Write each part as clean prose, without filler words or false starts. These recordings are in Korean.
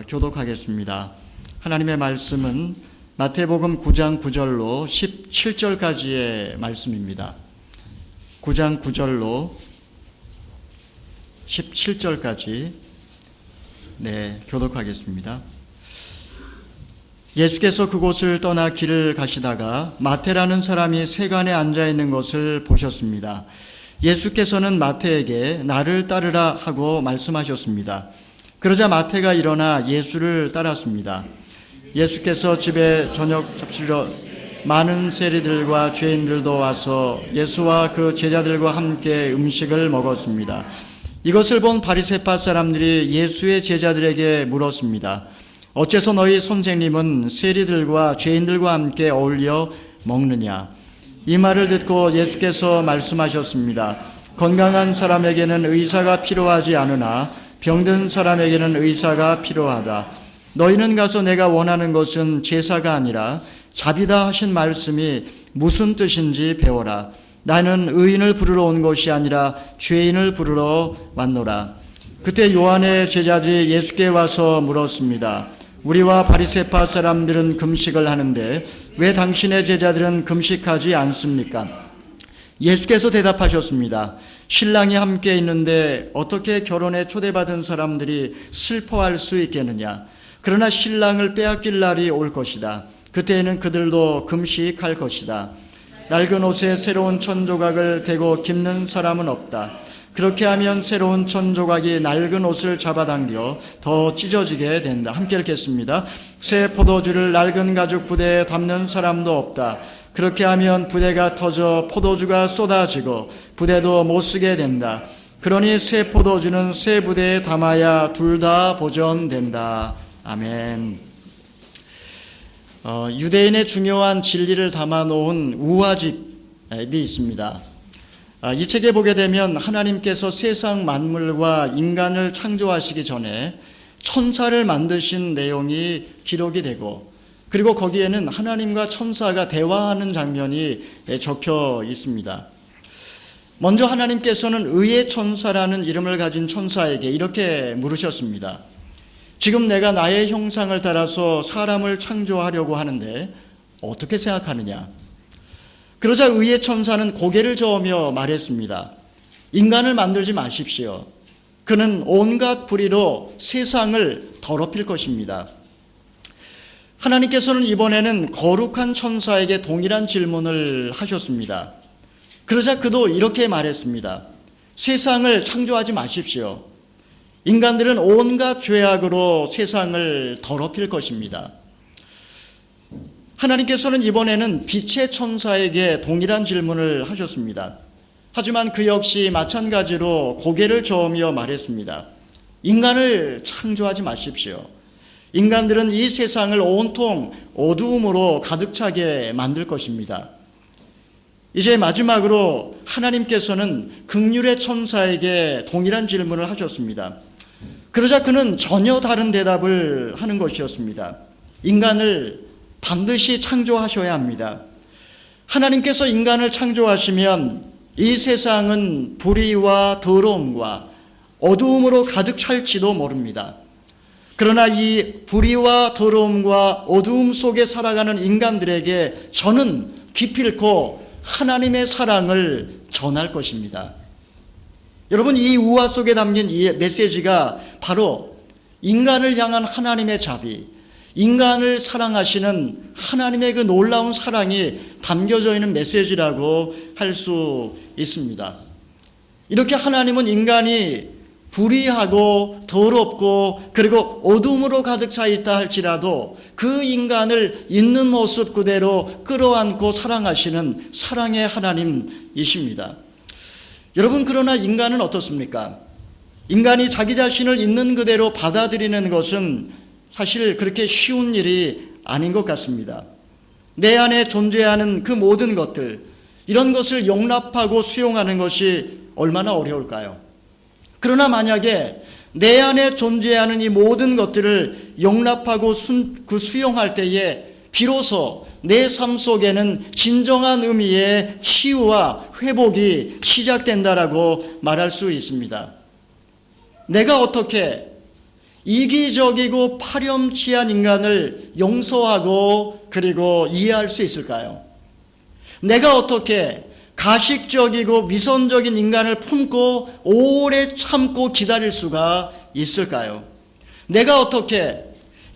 교독하겠습니다. 하나님의 말씀은 마태복음 9장 9절로 17절까지의 말씀입니다. 9장 9절로 17절까지 교독하겠습니다. 예수께서 그곳을 떠나 길을 가시다가 마태라는 사람이 세간에 앉아 있는 것을 보셨습니다. 예수께서는 마태에게 나를 따르라 하고 말씀하셨습니다. 그러자 마태가 일어나 예수를 따랐습니다. 예수께서 집에 저녁 잡수러 많은 세리들과 죄인들도 와서 예수와 그 제자들과 함께 음식을 먹었습니다. 이것을 본 바리새파 사람들이 예수의 제자들에게 물었습니다. 어째서 너희 선생님은 세리들과 죄인들과 함께 어울려 먹느냐? 이 말을 듣고 예수께서 말씀하셨습니다. 건강한 사람에게는 의사가 필요하지 않으나 병든 사람에게는 의사가 필요하다. 너희는 가서 내가 원하는 것은 제사가 아니라 자비다 하신 말씀이 무슨 뜻인지 배워라. 나는 의인을 부르러 온 것이 아니라 죄인을 부르러 왔노라. 그때 요한의 제자들이 예수께 와서 물었습니다. 우리와 바리새파 사람들은 금식을 하는데 왜 당신의 제자들은 금식하지 않습니까? 예수께서 대답하셨습니다. 신랑이 함께 있는데 어떻게 결혼에 초대받은 사람들이 슬퍼할 수 있겠느냐? 그러나 신랑을 빼앗길 날이 올 것이다. 그때에는 그들도 금식할 것이다. 낡은 옷에 새로운 천조각을 대고 깁는 사람은 없다. 그렇게 하면 새로운 천조각이 낡은 옷을 잡아당겨 더 찢어지게 된다. 함께 읽겠습니다. 새 포도주를 낡은 가죽 부대에 담는 사람도 없다. 그렇게 하면 부대가 터져 포도주가 쏟아지고 부대도 못 쓰게 된다. 그러니 새 포도주는 새 부대에 담아야 둘 다 보존된다. 아멘. 유대인의 중요한 진리를 담아놓은 우화집이 있습니다. 이 책에 보게 되면 하나님께서 세상 만물과 인간을 창조하시기 전에 천사를 만드신 내용이 기록이 되고, 그리고 거기에는 하나님과 천사가 대화하는 장면이 적혀 있습니다. 먼저 하나님께서는 의의 천사라는 이름을 가진 천사에게 이렇게 물으셨습니다. 지금 내가 나의 형상을 따라서 사람을 창조하려고 하는데 어떻게 생각하느냐? 그러자 의의 천사는 고개를 저으며 말했습니다. 인간을 만들지 마십시오. 그는 온갖 불의로 세상을 더럽힐 것입니다. 하나님께서는 이번에는 거룩한 천사에게 동일한 질문을 하셨습니다. 그러자 그도 이렇게 말했습니다. 세상을 창조하지 마십시오. 인간들은 온갖 죄악으로 세상을 더럽힐 것입니다. 하나님께서는 이번에는 빛의 천사에게 동일한 질문을 하셨습니다. 하지만 그 역시 마찬가지로 고개를 저으며 말했습니다. 인간을 창조하지 마십시오. 인간들은 이 세상을 온통 어두움으로 가득 차게 만들 것입니다. 이제 마지막으로 하나님께서는 긍휼의 천사에게 동일한 질문을 하셨습니다. 그러자 그는 전혀 다른 대답을 하는 것이었습니다. 인간을 반드시 창조하셔야 합니다. 하나님께서 인간을 창조하시면 이 세상은 불의와 더러움과 어두움으로 가득 찰지도 모릅니다. 그러나 이 불의와 더러움과 어두움 속에 살아가는 인간들에게 저는 기필코 하나님의 사랑을 전할 것입니다. 여러분, 이 우화 속에 담긴 이 메시지가 바로 인간을 향한 하나님의 자비, 인간을 사랑하시는 하나님의 그 놀라운 사랑이 담겨져 있는 메시지라고 할 수 있습니다. 이렇게 하나님은 인간이 불의하고 더럽고 그리고 어둠으로 가득 차 있다 할지라도 그 인간을 있는 모습 그대로 끌어안고 사랑하시는 사랑의 하나님이십니다. 여러분, 그러나 인간은 어떻습니까? 인간이 자기 자신을 있는 그대로 받아들이는 것은 사실 그렇게 쉬운 일이 아닌 것 같습니다. 내 안에 존재하는 그 모든 것들, 이런 것을 용납하고 수용하는 것이 얼마나 어려울까요? 그러나 만약에 내 안에 존재하는 이 모든 것들을 용납하고 수용할 때에 비로소 내 삶 속에는 진정한 의미의 치유와 회복이 시작된다라고 말할 수 있습니다. 내가 어떻게 이기적이고 파렴치한 인간을 용서하고 그리고 이해할 수 있을까요? 내가 어떻게 가식적이고 위선적인 인간을 품고 오래 참고 기다릴 수가 있을까요? 내가 어떻게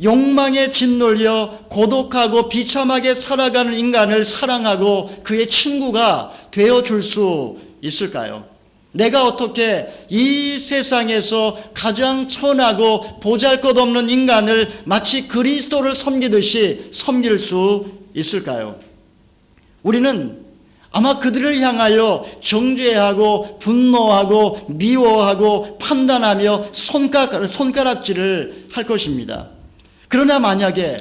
욕망에 짓눌려 고독하고 비참하게 살아가는 인간을 사랑하고 그의 친구가 되어줄 수 있을까요? 내가 어떻게 이 세상에서 가장 천하고 보잘것없는 인간을 마치 그리스도를 섬기듯이 섬길 수 있을까요? 우리는 아마 그들을 향하여 정죄하고 분노하고 미워하고 판단하며 손가락질을 할 것입니다. 그러나 만약에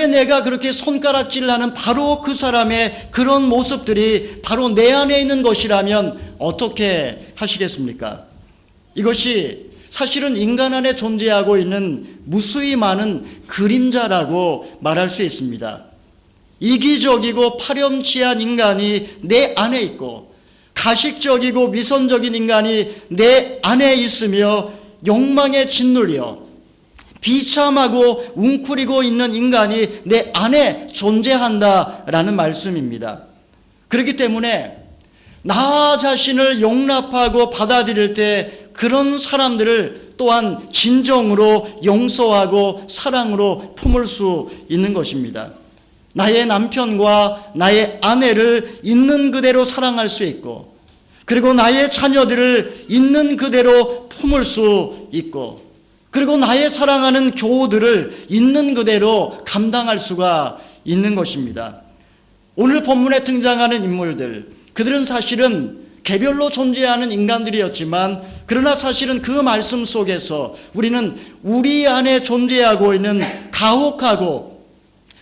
내가 그렇게 손가락질을 하는 바로 그 사람의 그런 모습들이 바로 내 안에 있는 것이라면 어떻게 하시겠습니까? 이것이 사실은 인간 안에 존재하고 있는 무수히 많은 그림자라고 말할 수 있습니다. 이기적이고 파렴치한 인간이 내 안에 있고 가식적이고 위선적인 인간이 내 안에 있으며 욕망에 짓눌려 비참하고 웅크리고 있는 인간이 내 안에 존재한다라는 말씀입니다. 그렇기 때문에 나 자신을 용납하고 받아들일 때 그런 사람들을 또한 진정으로 용서하고 사랑으로 품을 수 있는 것입니다. 나의 남편과 나의 아내를 있는 그대로 사랑할 수 있고, 그리고 나의 자녀들을 있는 그대로 품을 수 있고, 그리고 나의 사랑하는 교우들을 있는 그대로 감당할 수가 있는 것입니다. 오늘 본문에 등장하는 인물들, 그들은 사실은 개별로 존재하는 인간들이었지만, 그러나 사실은 그 말씀 속에서 우리는 우리 안에 존재하고 있는 가혹하고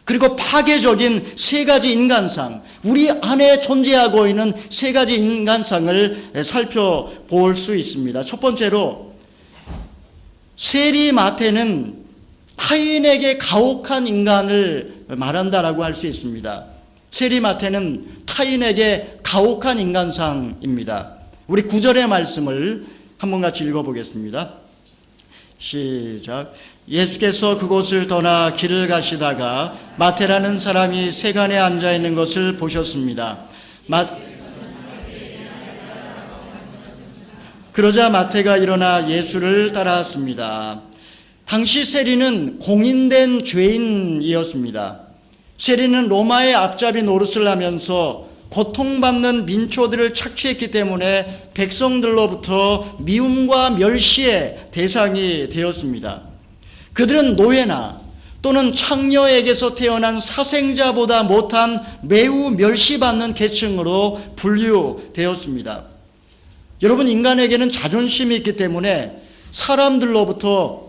그리고 파괴적인 세 가지 인간상, 우리 안에 존재하고 있는 세 가지 인간상을 살펴볼 수 있습니다. 첫 번째로 세리 마태는 타인에게 가혹한 인간을 말한다라고 할 수 있습니다. 세리 마태는 타인에게 가혹한 인간상입니다. 우리 9절의 말씀을 한번 같이 읽어보겠습니다. 시작. 예수께서 그곳을 떠나 길을 가시다가 마태라는 사람이 세간에 앉아 있는 것을 보셨습니다. 그러자 마태가 일어나 예수를 따라왔습니다. 당시 세리는 공인된 죄인이었습니다. 세리는 로마의 앞잡이 노릇을 하면서 고통받는 민초들을 착취했기 때문에 백성들로부터 미움과 멸시의 대상이 되었습니다. 그들은 노예나 또는 창녀에게서 태어난 사생자보다 못한 매우 멸시받는 계층으로 분류되었습니다. 여러분, 인간에게는 자존심이 있기 때문에 사람들로부터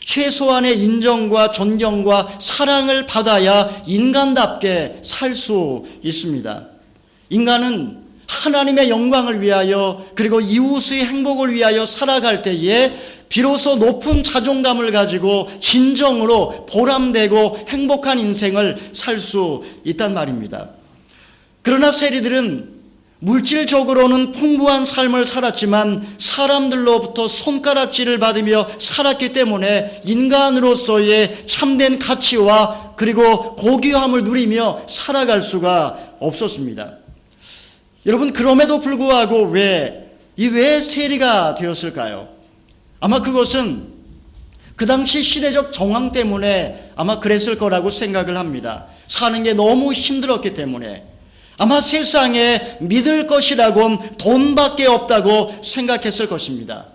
최소한의 인정과 존경과 사랑을 받아야 인간답게 살 수 있습니다. 인간은 하나님의 영광을 위하여 그리고 이웃의 행복을 위하여 살아갈 때에 비로소 높은 자존감을 가지고 진정으로 보람되고 행복한 인생을 살 수 있단 말입니다. 그러나 세리들은 물질적으로는 풍부한 삶을 살았지만 사람들로부터 손가락질을 받으며 살았기 때문에 인간으로서의 참된 가치와 그리고 고귀함을 누리며 살아갈 수가 없었습니다. 여러분, 그럼에도 불구하고 왜 세리가 되었을까요? 아마 그것은 그 당시 시대적 정황 때문에 아마 그랬을 거라고 생각을 합니다. 사는 게 너무 힘들었기 때문에. 아마 세상에 믿을 것이라곤 돈밖에 없다고 생각했을 것입니다.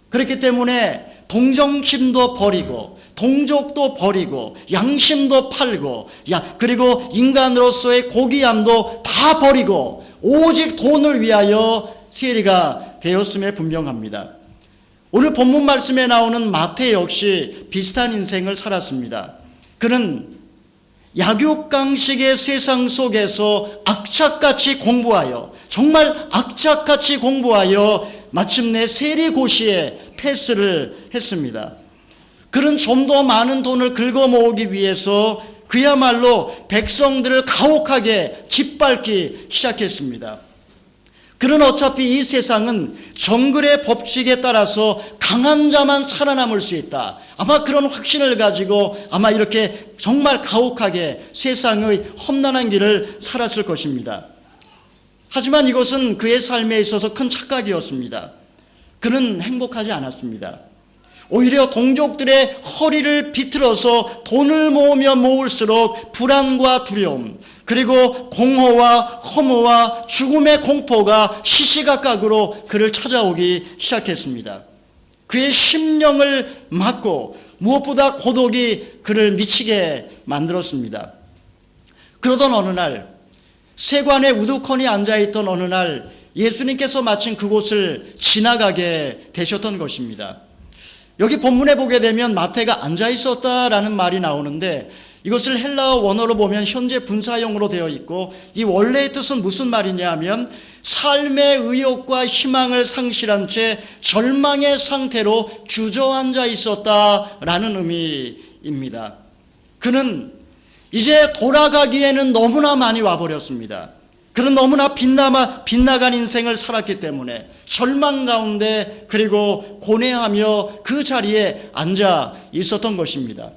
그렇기 때문에 동정심도 버리고 동족도 버리고 양심도 팔고 그리고 인간으로서의 고귀함도 다 버리고 오직 돈을 위하여 세리가 되었음에 분명합니다. 오늘 본문 말씀에 나오는 마태 역시 비슷한 인생을 살았습니다. 그는 약육강식의 세상 속에서 악착같이 공부하여, 정말 악착같이 공부하여 마침내 세리고시에 패스를 했습니다. 그는 좀 더 많은 돈을 긁어 모으기 위해서 그야말로 백성들을 가혹하게 짓밟기 시작했습니다. 그는 어차피 이 세상은 정글의 법칙에 따라서 강한 자만 살아남을 수 있다. 아마 그런 확신을 가지고 아마 이렇게 정말 가혹하게 세상의 험난한 길을 살았을 것입니다. 하지만 이것은 그의 삶에 있어서 큰 착각이었습니다. 그는 행복하지 않았습니다. 오히려 동족들의 허리를 비틀어서 돈을 모으면 모을수록 불안과 두려움, 그리고 공허와 허무와 죽음의 공포가 시시각각으로 그를 찾아오기 시작했습니다. 그의 심령을 막고 무엇보다 고독이 그를 미치게 만들었습니다. 그러던 어느 날, 세관에 우두커니 앉아있던 어느 날 예수님께서 마침 그곳을 지나가게 되셨던 것입니다. 여기 본문에 보게 되면 마태가 앉아있었다라는 말이 나오는데, 이것을 헬라어 원어로 보면 현재 분사형으로 되어 있고, 이 원래의 뜻은 무슨 말이냐 하면 삶의 의욕과 희망을 상실한 채 절망의 상태로 주저앉아 있었다라는 의미입니다. 그는 이제 돌아가기에는 너무나 많이 와버렸습니다. 그는 너무나 빗나간 인생을 살았기 때문에 절망 가운데 그리고 고뇌하며 그 자리에 앉아 있었던 것입니다.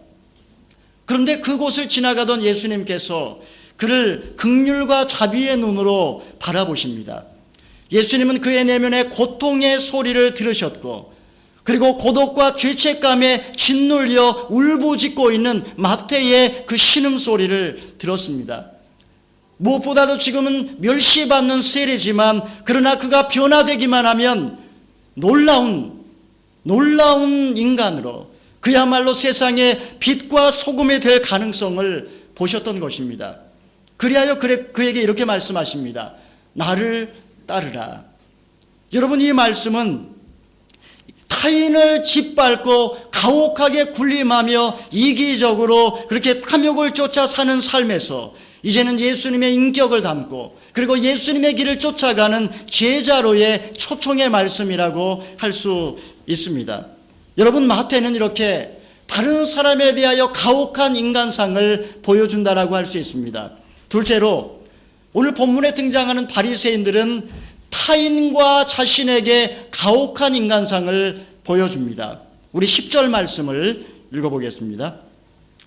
그런데 그곳을 지나가던 예수님께서 그를 긍휼과 자비의 눈으로 바라보십니다. 예수님은 그의 내면의 고통의 소리를 들으셨고, 그리고 고독과 죄책감에 짓눌려 울부짖고 있는 마태의 그 신음소리를 들었습니다. 무엇보다도 지금은 멸시받는 세례지만, 그러나 그가 변화되기만 하면 놀라운 인간으로, 그야말로 세상의 빛과 소금이 될 가능성을 보셨던 것입니다. 그리하여 그에게 이렇게 말씀하십니다. 나를 따르라. 여러분, 이 말씀은 타인을 짓밟고 가혹하게 군림하며 이기적으로 그렇게 탐욕을 쫓아 사는 삶에서 이제는 예수님의 인격을 담고 그리고 예수님의 길을 쫓아가는 제자로의 초청의 말씀이라고 할 수 있습니다. 여러분, 마태는 이렇게 다른 사람에 대하여 가혹한 인간상을 보여준다라고 할 수 있습니다. 둘째로, 오늘 본문에 등장하는 바리새인들은 타인과 자신에게 가혹한 인간상을 보여줍니다. 우리 10절 말씀을 읽어보겠습니다.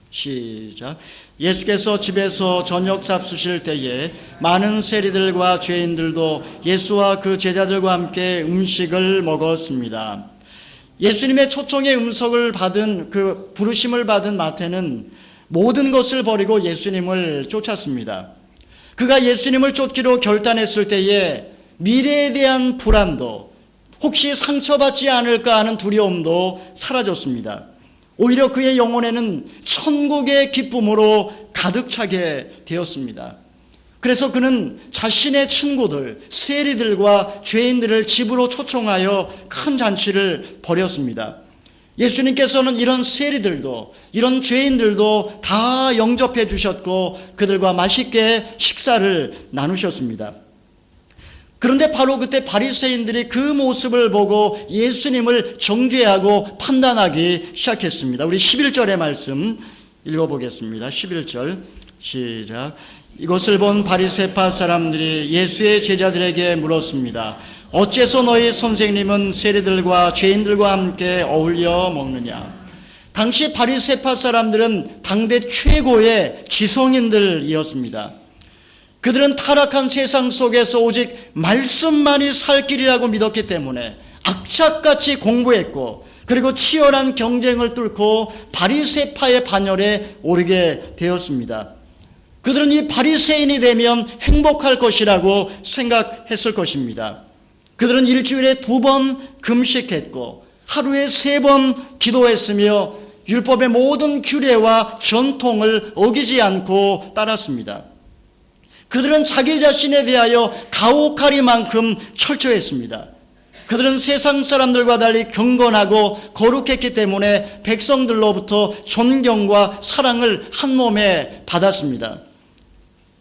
시작. 예수께서 집에서 저녁 잡수실 때에 많은 세리들과 죄인들도 예수와 그 제자들과 함께 음식을 먹었습니다. 예수님의 초청의 음성을 받은, 그 부르심을 받은 마태는 모든 것을 버리고 예수님을 쫓았습니다. 그가 예수님을 쫓기로 결단했을 때에 미래에 대한 불안도, 혹시 상처받지 않을까 하는 두려움도 사라졌습니다. 오히려 그의 영혼에는 천국의 기쁨으로 가득 차게 되었습니다. 그래서 그는 자신의 친구들, 세리들과 죄인들을 집으로 초청하여 큰 잔치를 벌였습니다. 예수님께서는 이런 세리들도 이런 죄인들도 다 영접해 주셨고 그들과 맛있게 식사를 나누셨습니다. 그런데 바로 그때 바리새인들이 그 모습을 보고 예수님을 정죄하고 판단하기 시작했습니다. 우리 11절의 말씀 읽어보겠습니다. 11절 시작. 이것을 본 바리새파 사람들이 예수의 제자들에게 물었습니다. 어째서 너희 선생님은 세리들과 죄인들과 함께 어울려 먹느냐? 당시 바리새파 사람들은 당대 최고의 지성인들이었습니다. 그들은 타락한 세상 속에서 오직 말씀만이 살 길이라고 믿었기 때문에 악착같이 공부했고, 그리고 치열한 경쟁을 뚫고 바리새파의 반열에 오르게 되었습니다. 그들은 이 바리새인이 되면 행복할 것이라고 생각했을 것입니다. 그들은 일주일에 2번 금식했고 하루에 3번 기도했으며 율법의 모든 규례와 전통을 어기지 않고 따랐습니다. 그들은 자기 자신에 대하여 가혹하리만큼 철저했습니다. 그들은 세상 사람들과 달리 경건하고 거룩했기 때문에 백성들로부터 존경과 사랑을 한 몸에 받았습니다.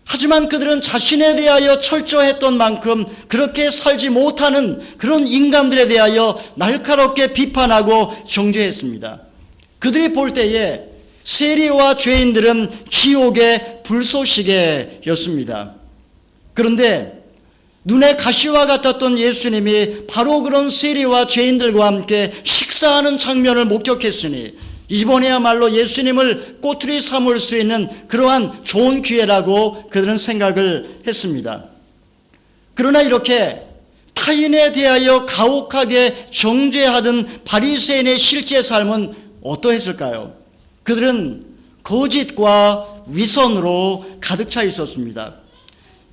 하지만 그들은 자신에 대하여 철저했던 만큼 그렇게 살지 못하는 그런 인간들에 대하여 날카롭게 비판하고 정죄했습니다. 그들이 볼 때에 세리와 죄인들은 지옥의 불쏘시개였습니다. 그런데 눈에 가시와 같았던 예수님이 바로 그런 세리와 죄인들과 함께 식사하는 장면을 목격했으니 이번에야말로 예수님을 꼬투리 삼을 수 있는 그러한 좋은 기회라고 그들은 생각을 했습니다. 그러나 이렇게 타인에 대하여 가혹하게 정죄하던 바리새인의 실제 삶은 어떠했을까요? 그들은 거짓과 위선으로 가득 차 있었습니다.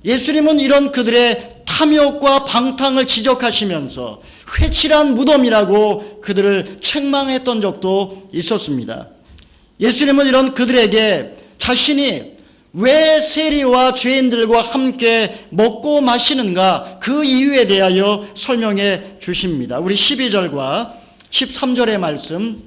예수님은 이런 그들의 탐욕과 방탕을 지적하시면서 회칠한 무덤이라고 그들을 책망했던 적도 있었습니다. 예수님은 이런 그들에게 자신이 왜 세리와 죄인들과 함께 먹고 마시는가 그 이유에 대하여 설명해 주십니다. 우리 12절과 13절의 말씀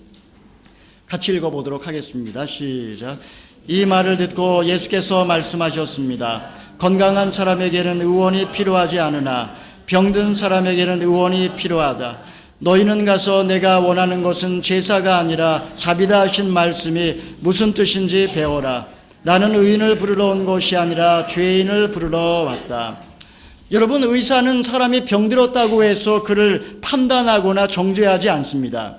같이 읽어보도록 하겠습니다. 시작. 이 말을 듣고 예수께서 말씀하셨습니다. 건강한 사람에게는 의원이 필요하지 않으나 병든 사람에게는 의원이 필요하다. 너희는 가서 내가 원하는 것은 제사가 아니라 자비다 하신 말씀이 무슨 뜻인지 배워라. 나는 의인을 부르러 온 것이 아니라 죄인을 부르러 왔다. 여러분, 의사는 사람이 병들었다고 해서 그를 판단하거나 정죄하지 않습니다.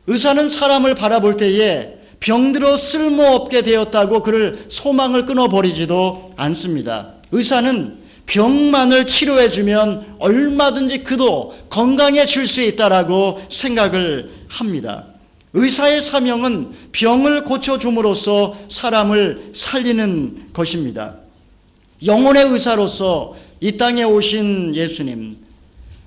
의사는 사람을 바라볼 때에 병들어 쓸모없게 되었다고 그를 소망을 끊어버리지도 않습니다. 의사는 병만을 치료해주면 얼마든지 그도 건강해질 수 있다라고 생각을 합니다. 의사의 사명은 병을 고쳐줌으로써 사람을 살리는 것입니다. 영혼의 의사로서 이 땅에 오신 예수님,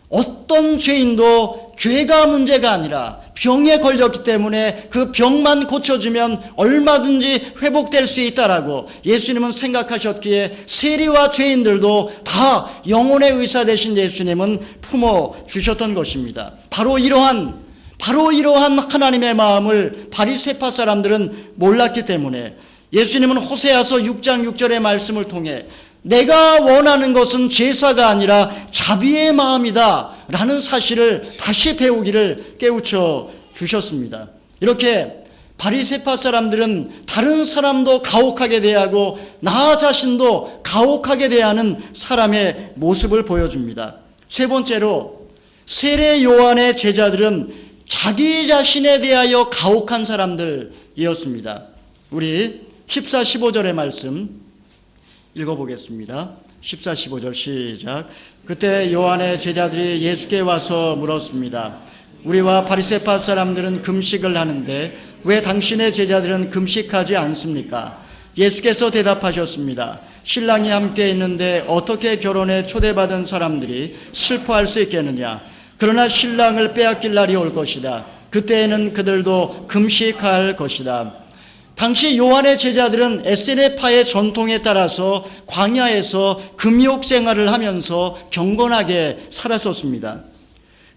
어떤 죄인도 죄가 문제가 아니라 병에 걸렸기 때문에 그 병만 고쳐주면 얼마든지 회복될 수 있다라고 예수님은 생각하셨기에 세리와 죄인들도 다 영혼의 의사 되신 예수님은 품어주셨던 것입니다. 바로 이러한 하나님의 마음을 바리새파 사람들은 몰랐기 때문에 예수님은 호세아서 6장 6절의 말씀을 통해 내가 원하는 것은 제사가 아니라 자비의 마음이다 라는 사실을 다시 배우기를 깨우쳐 주셨습니다. 이렇게 바리새파 사람들은 다른 사람도 가혹하게 대하고 나 자신도 가혹하게 대하는 사람의 모습을 보여줍니다. 세 번째로 세례 요한의 제자들은 자기 자신에 대하여 가혹한 사람들이었습니다. 우리 14, 15절의 말씀 읽어보겠습니다. 14, 15절 시작. 그때 요한의 제자들이 예수께 와서 물었습니다. 우리와 바리새파 사람들은 금식을 하는데 왜 당신의 제자들은 금식하지 않습니까? 예수께서 대답하셨습니다. 신랑이 함께 있는데 어떻게 결혼에 초대받은 사람들이 슬퍼할 수 있겠느냐? 그러나 신랑을 빼앗길 날이 올 것이다. 그때에는 그들도 금식할 것이다. 당시 요한의 제자들은 에세네파의 전통에 따라서 광야에서 금욕 생활을 하면서 경건하게 살았었습니다.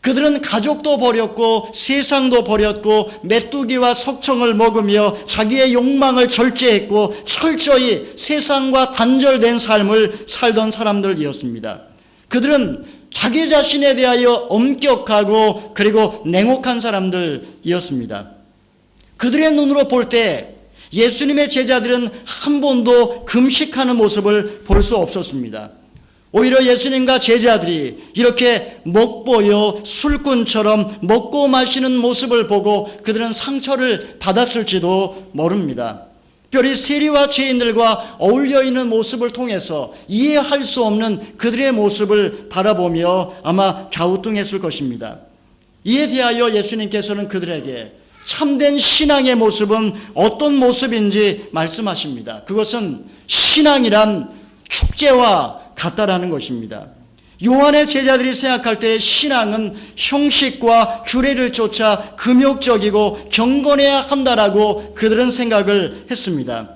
그들은 가족도 버렸고 세상도 버렸고 메뚜기와 석청을 먹으며 자기의 욕망을 절제했고 철저히 세상과 단절된 삶을 살던 사람들이었습니다. 그들은 자기 자신에 대하여 엄격하고 그리고 냉혹한 사람들이었습니다. 그들의 눈으로 볼 때 예수님의 제자들은 한 번도 금식하는 모습을 볼 수 없었습니다. 오히려 예수님과 제자들이 이렇게 먹보여 술꾼처럼 먹고 마시는 모습을 보고 그들은 상처를 받았을지도 모릅니다. 특별히 세리와 죄인들과 어울려 있는 모습을 통해서 이해할 수 없는 그들의 모습을 바라보며 아마 갸우뚱했을 것입니다. 이에 대하여 예수님께서는 그들에게 참된 신앙의 모습은 어떤 모습인지 말씀하십니다. 그것은 신앙이란 축제와 같다라는 것입니다. 요한의 제자들이 생각할 때 신앙은 형식과 규례를 쫓아 금욕적이고 경건해야 한다라고 그들은 생각을 했습니다.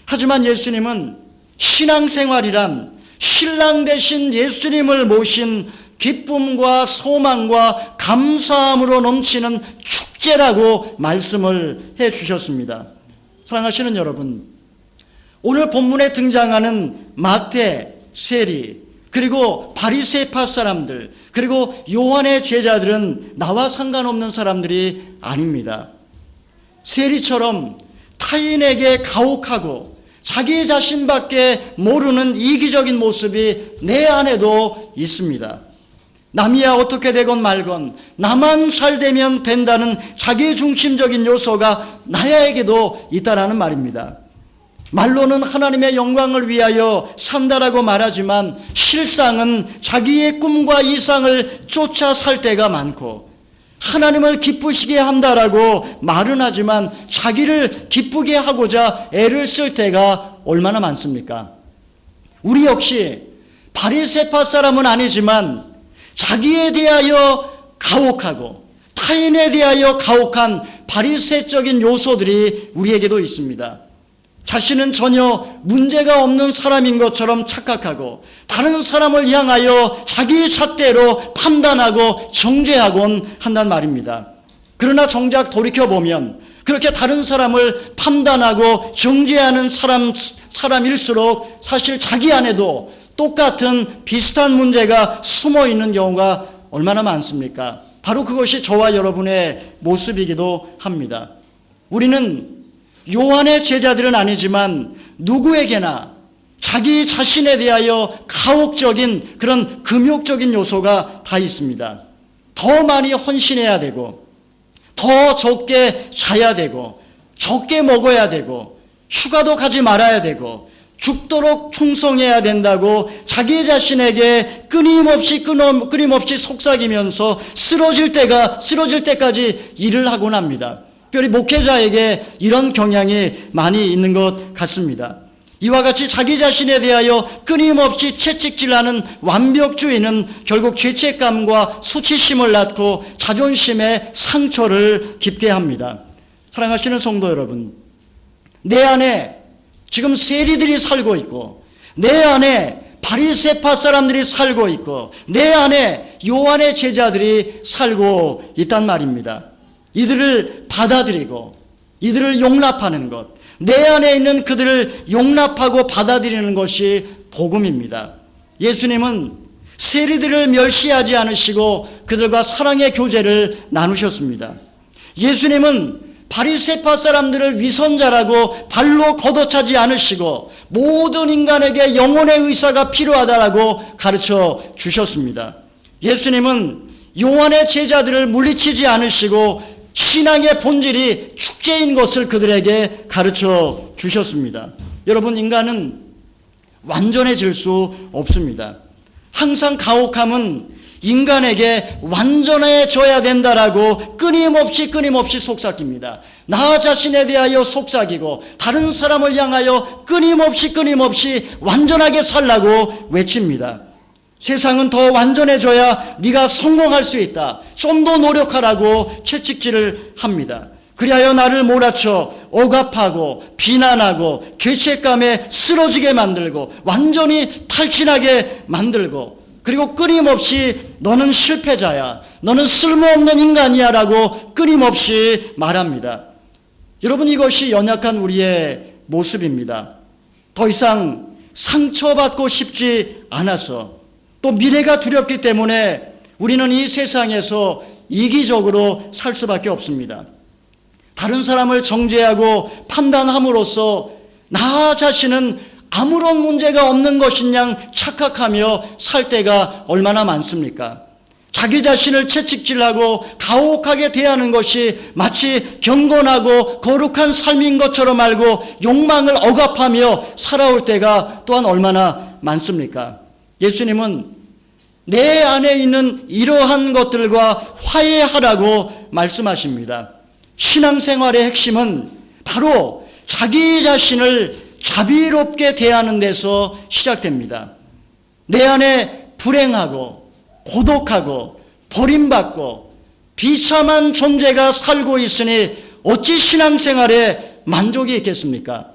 하지만 예수님은 신앙생활이란 신랑 되신 예수님을 모신 기쁨과 소망과 감사함으로 넘치는 축제라고 말씀을 해 주셨습니다. 사랑하시는 여러분, 오늘 본문에 등장하는 마태, 세리, 그리고 바리새파 사람들, 그리고 요한의 제자들은 나와 상관없는 사람들이 아닙니다. 세리처럼 타인에게 가혹하고 자기 자신밖에 모르는 이기적인 모습이 내 안에도 있습니다. 남이야 어떻게 되건 말건 나만 잘 되면 된다는 자기중심적인 요소가 나에게도 있다라는 말입니다. 말로는 하나님의 영광을 위하여 산다라고 말하지만 실상은 자기의 꿈과 이상을 쫓아 살 때가 많고, 하나님을 기쁘시게 한다라고 말은 하지만 자기를 기쁘게 하고자 애를 쓸 때가 얼마나 많습니까? 우리 역시 바리새파 사람은 아니지만 자기에 대하여 가혹하고 타인에 대하여 가혹한 바리새적인 요소들이 우리에게도 있습니다. 자신은 전혀 문제가 없는 사람인 것처럼 착각하고 다른 사람을 향하여 자기 잣대로 판단하고 정죄하곤 한단 말입니다. 그러나 정작 돌이켜보면 그렇게 다른 사람을 판단하고 정죄하는 사람일수록 사실 자기 안에도 똑같은 비슷한 문제가 숨어 있는 경우가 얼마나 많습니까? 바로 그것이 저와 여러분의 모습이기도 합니다. 우리는 요한의 제자들은 아니지만 누구에게나 자기 자신에 대하여 가혹적인 그런 금욕적인 요소가 다 있습니다. 더 많이 헌신해야 되고, 더 적게 자야 되고, 적게 먹어야 되고, 휴가도 가지 말아야 되고, 죽도록 충성해야 된다고 자기 자신에게 끊임없이 속삭이면서 쓰러질 때까지 일을 하곤 합니다. 특별히 목회자에게 이런 경향이 많이 있는 것 같습니다. 이와 같이 자기 자신에 대하여 끊임없이 채찍질하는 완벽주의는 결국 죄책감과 수치심을 낳고 자존심의 상처를 깊게 합니다. 사랑하시는 성도 여러분, 내 안에 지금 세리들이 살고 있고, 내 안에 바리새파 사람들이 살고 있고, 내 안에 요한의 제자들이 살고 있단 말입니다. 이들을 받아들이고 이들을 용납하는 것, 내 안에 있는 그들을 용납하고 받아들이는 것이 복음입니다. 예수님은 세리들을 멸시하지 않으시고 그들과 사랑의 교제를 나누셨습니다. 예수님은 바리새파 사람들을 위선자라고 발로 걷어차지 않으시고 모든 인간에게 영혼의 의사가 필요하다라고 가르쳐 주셨습니다. 예수님은 요한의 제자들을 물리치지 않으시고 신앙의 본질이 축제인 것을 그들에게 가르쳐 주셨습니다. 여러분, 인간은 완전해질 수 없습니다. 항상 가혹함은 인간에게 완전해져야 된다라고 끊임없이 속삭입니다. 나 자신에 대하여 속삭이고 다른 사람을 향하여 끊임없이 완전하게 살라고 외칩니다. 세상은 더 완전해져야 네가 성공할 수 있다, 좀 더 노력하라고 채찍질을 합니다. 그리하여 나를 몰아쳐 억압하고 비난하고 죄책감에 쓰러지게 만들고 완전히 탈진하게 만들고, 그리고 끊임없이 너는 실패자야, 너는 쓸모없는 인간이야 라고 끊임없이 말합니다. 여러분, 이것이 연약한 우리의 모습입니다. 더 이상 상처받고 싶지 않아서, 또 미래가 두렵기 때문에 우리는 이 세상에서 이기적으로 살 수밖에 없습니다. 다른 사람을 정죄하고 판단함으로써 나 자신은 아무런 문제가 없는 것인 양 착각하며 살 때가 얼마나 많습니까? 자기 자신을 채찍질하고 가혹하게 대하는 것이 마치 경건하고 거룩한 삶인 것처럼 알고 욕망을 억압하며 살아올 때가 또한 얼마나 많습니까? 예수님은 내 안에 있는 이러한 것들과 화해하라고 말씀하십니다. 신앙생활의 핵심은 바로 자기 자신을 자비롭게 대하는 데서 시작됩니다. 내 안에 불행하고 고독하고 버림받고 비참한 존재가 살고 있으니 어찌 신앙생활에 만족이 있겠습니까?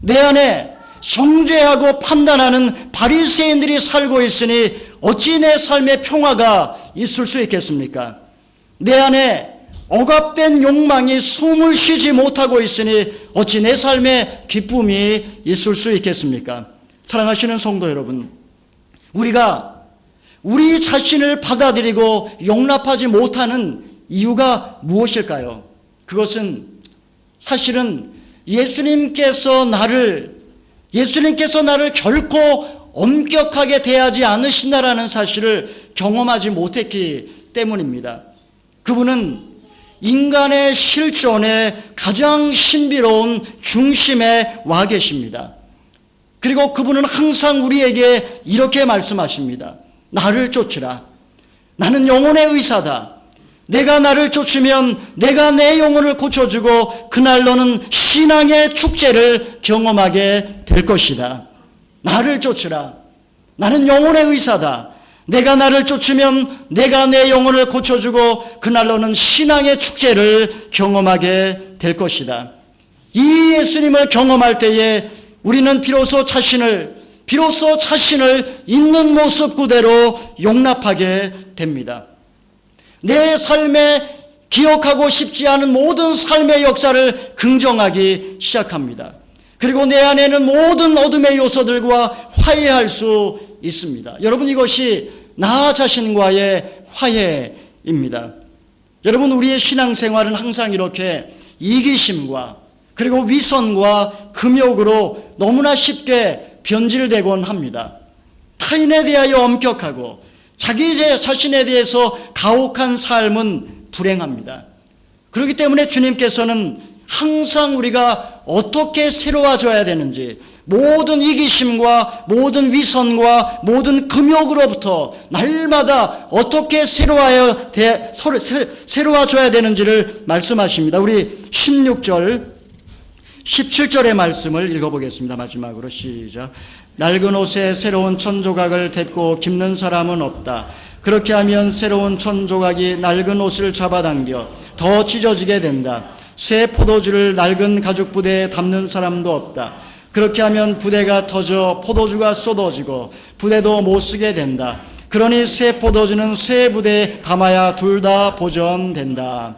내 안에 정죄하고 판단하는 바리새인들이 살고 있으니 어찌 내 삶의 평화가 있을 수 있겠습니까? 내 안에 억압된 욕망이 숨을 쉬지 못하고 있으니 어찌 내 삶에 기쁨이 있을 수 있겠습니까? 사랑하시는 성도 여러분, 우리가 우리 자신을 받아들이고 용납하지 못하는 이유가 무엇일까요? 그것은 사실은 예수님께서 나를 예수님께서 나를 결코 엄격하게 대하지 않으신다라는 사실을 경험하지 못했기 때문입니다. 그분은 인간의 실존의 가장 신비로운 중심에 와 계십니다. 그리고 그분은 항상 우리에게 이렇게 말씀하십니다. 나를 쫓으라. 나는 영혼의 의사다. 내가 나를 쫓으면 내가 내 영혼을 고쳐주고 그날 너는 신앙의 축제를 경험하게 될 것이다. 나를 쫓으라. 나는 영혼의 의사다. 내가 나를 쫓으면 내가 내 영혼을 고쳐주고 그날 너는 신앙의 축제를 경험하게 될 것이다. 이 예수님을 경험할 때에 우리는 비로소 자신을 있는 모습 그대로 용납하게 됩니다. 내 삶에 기억하고 싶지 않은 모든 삶의 역사를 긍정하기 시작합니다. 그리고 내 안에는 모든 어둠의 요소들과 화해할 수 있습니다. 여러분, 이것이 나 자신과의 화해입니다. 여러분, 우리의 신앙생활은 항상 이렇게 이기심과 그리고 위선과 금욕으로 너무나 쉽게 변질되곤 합니다. 타인에 대하여 엄격하고 자기 자신에 대해서 가혹한 삶은 불행합니다. 그렇기 때문에 주님께서는 항상 우리가 어떻게 새로워져야 되는지, 모든 이기심과 모든 위선과 모든 금욕으로부터 날마다 어떻게 새로워져야 되는지를 말씀하십니다. 우리 16절 17절의 말씀을 읽어보겠습니다. 마지막으로 시작. 낡은 옷에 새로운 천조각을 덮고 깁는 사람은 없다. 그렇게 하면 새로운 천조각이 낡은 옷을 잡아당겨 더 찢어지게 된다. 새 포도주를 낡은 가죽 부대에 담는 사람도 없다. 그렇게 하면 부대가 터져 포도주가 쏟아지고 부대도 못 쓰게 된다. 그러니 새 포도주는 새 부대에 담아야 둘 다 보존된다.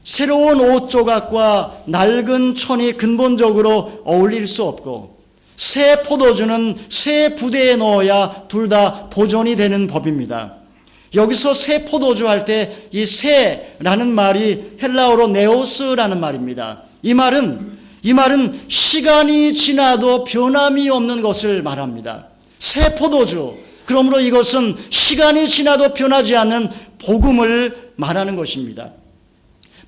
새로운 옷 조각과 낡은 천이 근본적으로 어울릴 수 없고 새 포도주는 새 부대에 넣어야 둘 다 보존이 되는 법입니다. 여기서 새 포도주 할 때 이 새라는 말이 헬라어로 네오스라는 말입니다. 이 말은 시간이 지나도 변함이 없는 것을 말합니다. 새 포도주, 그러므로 이것은 시간이 지나도 변하지 않는 복음을 말하는 것입니다.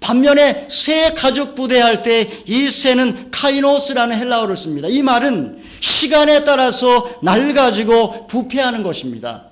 반면에 새 가죽 부대 할 때 이 새는 카이노스라는 헬라어를 씁니다. 이 말은 시간에 따라서 낡아지고 부패하는 것입니다.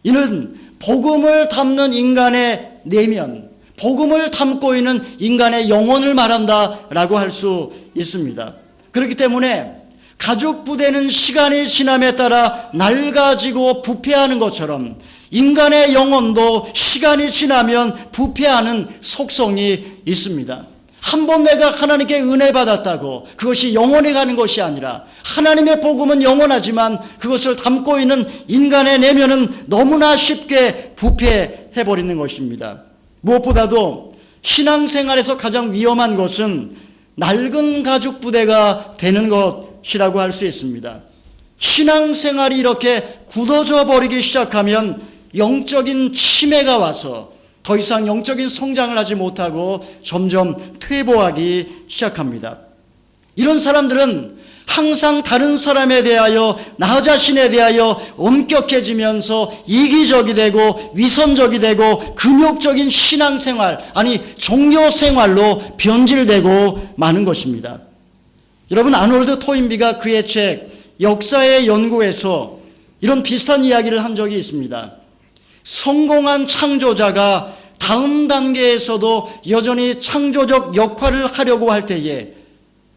이는 복음을 담는 인간의 내면, 복음을 담고 있는 인간의 영혼을 말한다라고 할 수 있습니다. 그렇기 때문에 가죽 부대는 시간이 지남에 따라 낡아지고 부패하는 것처럼 인간의 영혼도 시간이 지나면 부패하는 속성이 있습니다. 한번 내가 하나님께 은혜 받았다고 그것이 영원히 가는 것이 아니라 하나님의 복음은 영원하지만 그것을 담고 있는 인간의 내면은 너무나 쉽게 부패해버리는 것입니다. 무엇보다도 신앙생활에서 가장 위험한 것은 낡은 가죽 부대가 되는 것이라고 할 수 있습니다. 신앙생활이 이렇게 굳어져 버리기 시작하면 영적인 치매가 와서 더 이상 영적인 성장을 하지 못하고 점점 퇴보하기 시작합니다. 이런 사람들은 항상 다른 사람에 대하여 나 자신에 대하여 엄격해지면서 이기적이 되고 위선적이 되고 금욕적인 신앙생활, 아니 종교생활로 변질되고 마는 것입니다. 여러분, 아놀드 토인비가 그의 책 역사의 연구에서 이런 비슷한 이야기를 한 적이 있습니다. 성공한 창조자가 다음 단계에서도 여전히 창조적 역할을 하려고 할 때에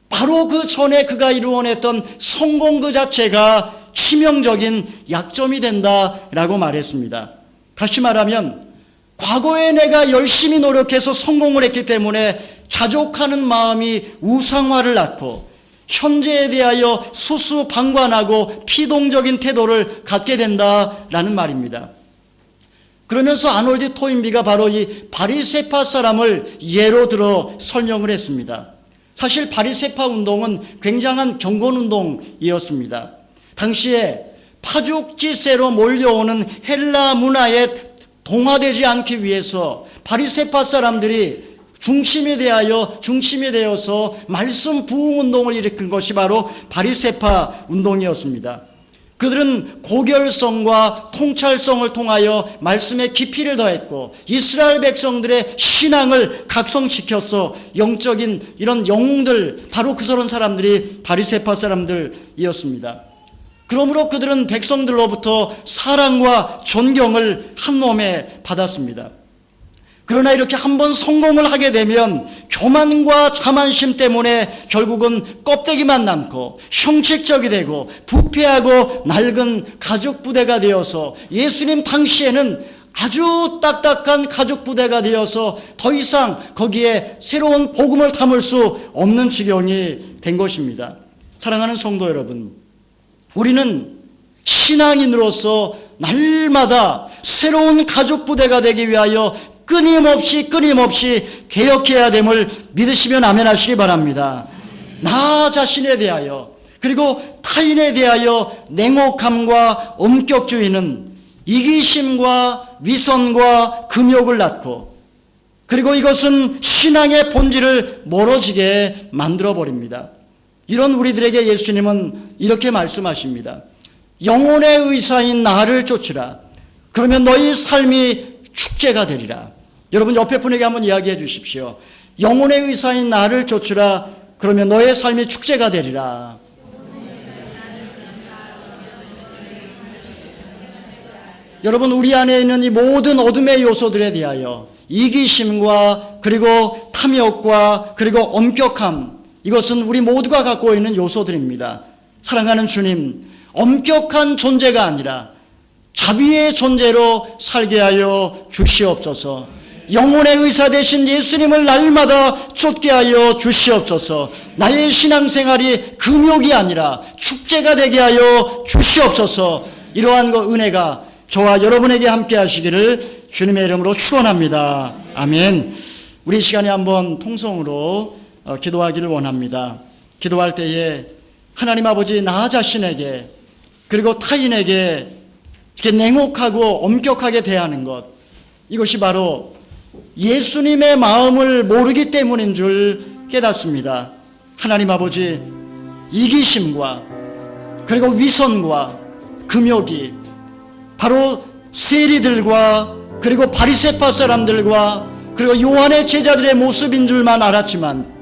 바로 그 전에 그가 이루어냈던 성공 그 자체가 치명적인 약점이 된다라고 말했습니다. 다시 말하면 과거에 내가 열심히 노력해서 성공을 했기 때문에 자족하는 마음이 우상화를 낳고 현재에 대하여 수수방관하고 피동적인 태도를 갖게 된다라는 말입니다. 그러면서 아놀드 토인비가 바로 이 바리새파 사람을 예로 들어 설명을 했습니다. 사실 바리새파 운동은 굉장한 경건운동이었습니다. 당시에 파죽지세로 몰려오는 헬라 문화에 동화되지 않기 위해서 바리새파 사람들이 중심이 되어서 말씀 부흥 운동을 일으킨 것이 바로 바리새파 운동이었습니다. 그들은 고결성과 통찰성을 통하여 말씀의 깊이를 더했고 이스라엘 백성들의 신앙을 각성시켜서 영적인 이런 영웅들, 바로 그런 사람들이 바리새파 사람들이었습니다. 그러므로 그들은 백성들로부터 사랑과 존경을 한 몸에 받았습니다. 그러나 이렇게 한번 성공을 하게 되면 교만과 자만심 때문에 결국은 껍데기만 남고 형식적이 되고 부패하고 낡은 가족 부대가 되어서 예수님 당시에는 아주 딱딱한 가족 부대가 되어서 더 이상 거기에 새로운 복음을 담을 수 없는 지경이 된 것입니다. 사랑하는 성도 여러분, 우리는 신앙인으로서 날마다 새로운 가족 부대가 되기 위하여 끊임없이 개혁해야 됨을 믿으시면 아멘 하시기 바랍니다. 나 자신에 대하여 그리고 타인에 대하여 냉혹함과 엄격주의는 이기심과 위선과 금욕을 낳고, 그리고 이것은 신앙의 본질을 멀어지게 만들어버립니다. 이런 우리들에게 예수님은 이렇게 말씀하십니다. 영혼의 의사인 나를 쫓으라. 그러면 너희 삶이 축제가 되리라. 여러분 옆에 분에게 한번 이야기해 주십시오. 영혼의 의사인 나를 쫓으라. 그러면 너의 삶이 축제가 되리라. 여러분, 우리 안에 있는 이 모든 어둠의 요소들에 대하여 이기심과 그리고 탐욕과 그리고 엄격함, 이것은 우리 모두가 갖고 있는 요소들입니다. 사랑하는 주님, 엄격한 존재가 아니라 자비의 존재로 살게 하여 주시옵소서. 영혼의 의사 되신 예수님을 날마다 쫓게 하여 주시옵소서. 나의 신앙생활이 금욕이 아니라 축제가 되게 하여 주시옵소서. 이러한 은혜가 저와 여러분에게 함께 하시기를 주님의 이름으로 축원합니다. 아멘. 우리 시간에 한번 통성으로 기도하기를 원합니다. 기도할 때에 하나님 아버지, 나 자신에게 그리고 타인에게 이렇게 냉혹하고 엄격하게 대하는 것, 이것이 바로 예수님의 마음을 모르기 때문인 줄 깨닫습니다. 하나님 아버지, 이기심과 그리고 위선과 금욕이 바로 세리들과 그리고 바리새파 사람들과 그리고 요한의 제자들의 모습인 줄만 알았지만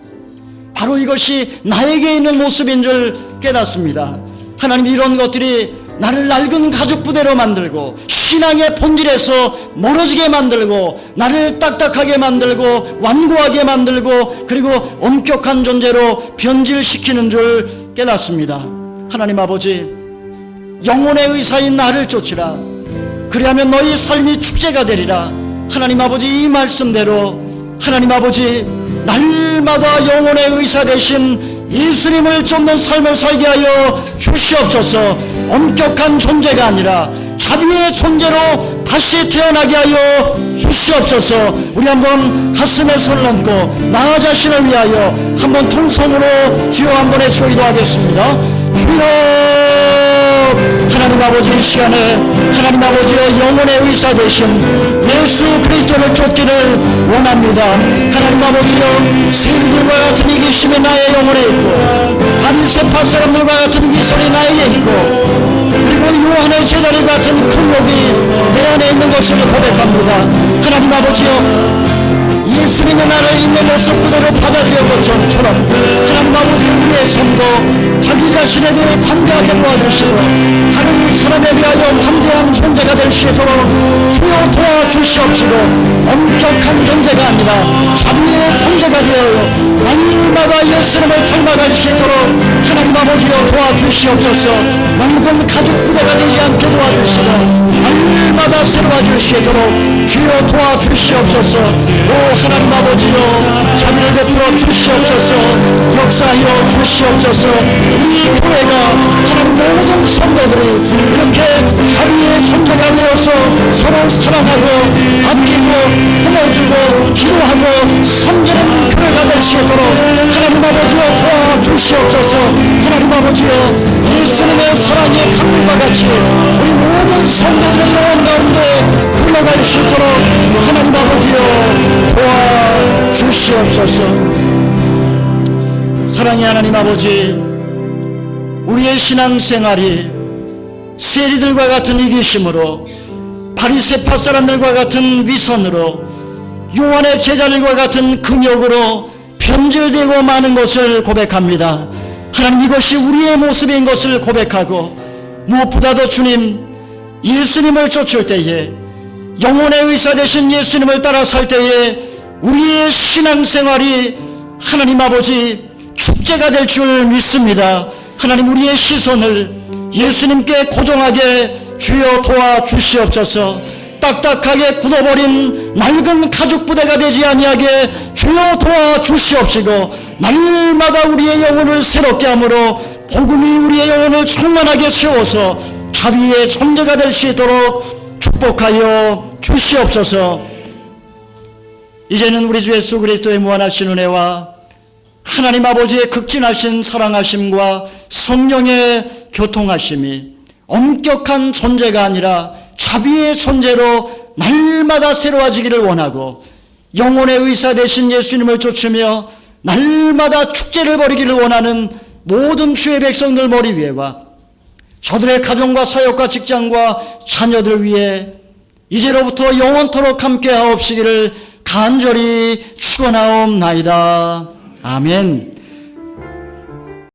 바로 이것이 나에게 있는 모습인 줄 깨닫습니다. 하나님, 이런 것들이 나를 낡은 가족 부대로 만들고 신앙의 본질에서 멀어지게 만들고 나를 딱딱하게 만들고 완고하게 만들고 그리고 엄격한 존재로 변질시키는 줄 깨닫습니다. 하나님 아버지, 영혼의 의사인 나를 쫓으라. 그리하면 너희 삶이 축제가 되리라. 하나님 아버지, 이 말씀대로 하나님 아버지, 날마다 영혼의 의사 되신 예수님을 쫓는 삶을 살게 하여 주시옵소서. 엄격한 존재가 아니라 자비의 존재로 다시 태어나게 하여 주시옵소서. 우리 한번 가슴에 손을 얹고 나 자신을 위하여 한번 통성으로 주여 한번 외쳐 기도하겠습니다. 주여, 하나님 아버지, 이 시간에 하나님 아버지의 영혼의 의사 되신 예수 그리스도를 쫓기를 원합니다. 하나님 아버지여, 세리들과 같은 이기심이 나의 영혼에 있고 바리새파 사람들과 같은 위선이 나에게 있고 그리고 요한의 제자들 같은 금욕이 내 안에 있는 것을 고백합니다. 하나님 아버지여, 예수님의 나를 있는 모습 그대로 받아들여 것처럼 하나님 아버지, 우리의 삶도 자기 자신에 대해 관대하게 도와주시고 다른 사람에 대하여 관대한 존재가 될 수 있도록 주여 도와주시옵시고, 엄격한 존재가 아니라 자비의 존재가 되어 날마다 예수님을 닮아갈 수 있도록 하나님 아버지여 도와주시옵소서. 낡은 가족 부대가 되지 않게 도와주시고 날마다 새로워질 수 있도록 주여 도와주시옵소서. 오 하나님 아버지여, 자비를 베풀어 주시옵소서. 역사하여 주시옵소서. 우리 교회가 하나님 모든 성도들이 이렇게 자비의 존재가 되어서 서로 사랑하고 아끼고 품어주고 기도하고 섬기는 교회가 될 수 있도록 하나님 아버지여 도와주시옵소서. 하나님 아버지여, 예수님의 사랑의 강물과 같이 우리 모든 성도들의 영혼 가운데 흘러갈 수 있도록 하나님 아버지여 도와 주시옵소서. 사랑의 하나님 아버지, 우리의 신앙생활이 세리들과 같은 이기심으로, 바리새파 사람들과 같은 위선으로, 요한의 제자들과 같은 금욕으로 변질되고 마는 것을 고백합니다. 하나님, 이것이 우리의 모습인 것을 고백하고, 무엇보다도 주님, 예수님을 쫓을 때에, 영혼의 의사 되신 예수님을 따라 살 때에 우리의 신앙생활이 하나님 아버지 축제가 될 줄 믿습니다. 하나님, 우리의 시선을 예수님께 고정하게 주여 도와주시옵소서. 딱딱하게 굳어버린 낡은 가죽 부대가 되지 아니하게 주여 도와주시옵시고, 날마다 우리의 영혼을 새롭게 함으로 복음이 우리의 영혼을 충만하게 채워서 자비의 존재가 될 수 있도록 축복하여 주시옵소서. 이제는 우리 주 예수 그리스도의 무한하신 은혜와 하나님 아버지의 극진하신 사랑하심과 성령의 교통하심이 엄격한 존재가 아니라 자비의 존재로 날마다 새로워지기를 원하고, 영혼의 의사 되신 예수님을 쫓으며 날마다 축제를 벌이기를 원하는 모든 주의 백성들 머리 위에와 저들의 가정과 사역과 직장과 자녀들 위해 이제로부터 영원토록 함께 하옵시기를 간절히 축원하옵나이다. 아멘.